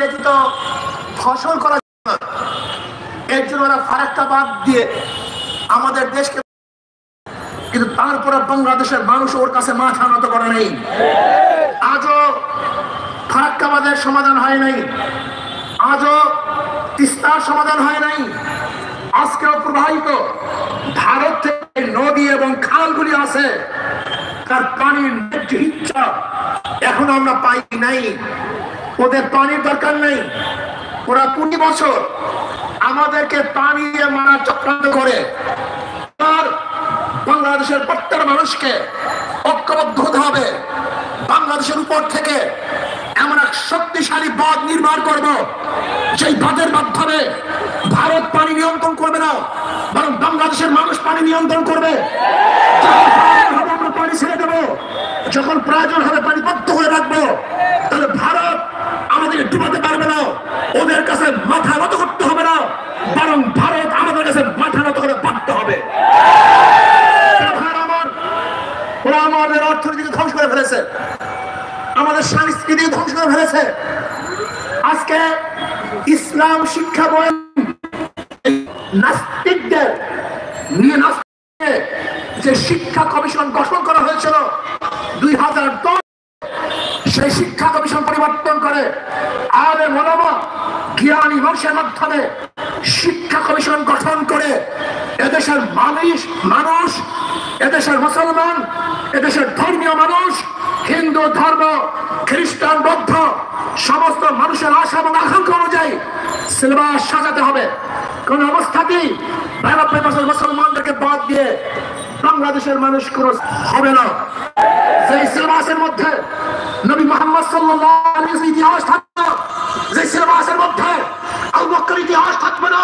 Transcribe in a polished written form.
ব্যতীত ফসল করা এর জন্য ওরা ফারাক্কা বাদ দিয়ে আমাদের দেশকে, কিন্তু তারপরে বাংলাদেশের মানুষ ওর কাছে মাথা নত করে নেই। আজও ফারাক্কাবাদের সমাধান হয় নাই, আজও তিস্তার সমাধান হয় নাই। আজকেও প্রবাহিত ভারত থেকে নদী এবং খালগুলি আছে, তার পানির ইচ্ছা এখন আমরা পাই নাই। ওদের পানির দরকার নেই, ওরা 20 বছর আমাদেরকে পানি দিয়ে মারা চক্রান্ত করে। আর বাংলাদেশের প্রত্যেক মানুষকে ঐক্যবদ্ধ হতে হবে। বাংলাদেশের উপর থেকে এমন এক শক্তিশালী বাঁধ নির্মাণ করব, যেই বাঁধের মাধ্যমে ভারত পানি নিয়ন্ত্রণ করবে না, বরং বাংলাদেশের মানুষ পানি নিয়ন্ত্রণ করবে। আমরা পানি ছেড়ে দেবো, যখন প্রয়োজন হবে পানি বদ্ধ করে রাখবো, তাহলে ভারত আমাদেরকে ডুবাতে পারবে না। ওদের কাছে মাথা নত করতে হবে না, বরং ভারত আমাদের কাছে মাথা নত করে বাধ্য হবে। ওরা আমাদের অর্থনীতিকে ধ্বংস করে ফেলেছে, আমাদের সংস্কৃতি ধ্বংস করে ফেলেছে। আজকে ইসলাম শিক্ষা বই নাস্তিকদের নিয়ে যে শিক্ষা কমিশন গঠন করা হয়েছিল 2010, সেই শিক্ষা কমিশন পরিবর্তন করে আলেম ওলামা জ্ঞানী মানুষের মাধ্যমে শিক্ষা কমিশন গঠন করে এদেশের মানুষ, এদেশের মুসলমান, এদেশের ধর্মীয় মানুষ, হিন্দু ধর্ম, খ্রিস্টান, বৌদ্ধ সমস্ত মানুষের আশা এবং আকাঙ্ক্ষা অনুযায়ী সিলেবাস সাজাতে হবে। কোন অবস্থাতেই 92% মুসলমানদেরকে বাদ দিয়ে বাংলাদেশের মানুষ কোন হবে না। সেই সিলেবাসের মধ্যে নবী মুহাম্মদ সাল্লাল্লাহু আলাইহি ওয়াসাল্লাম ইতিহাস থাকবে না, যে সিলেবাসের মধ্যে আবু বকর ইতিহাস থাকবে না,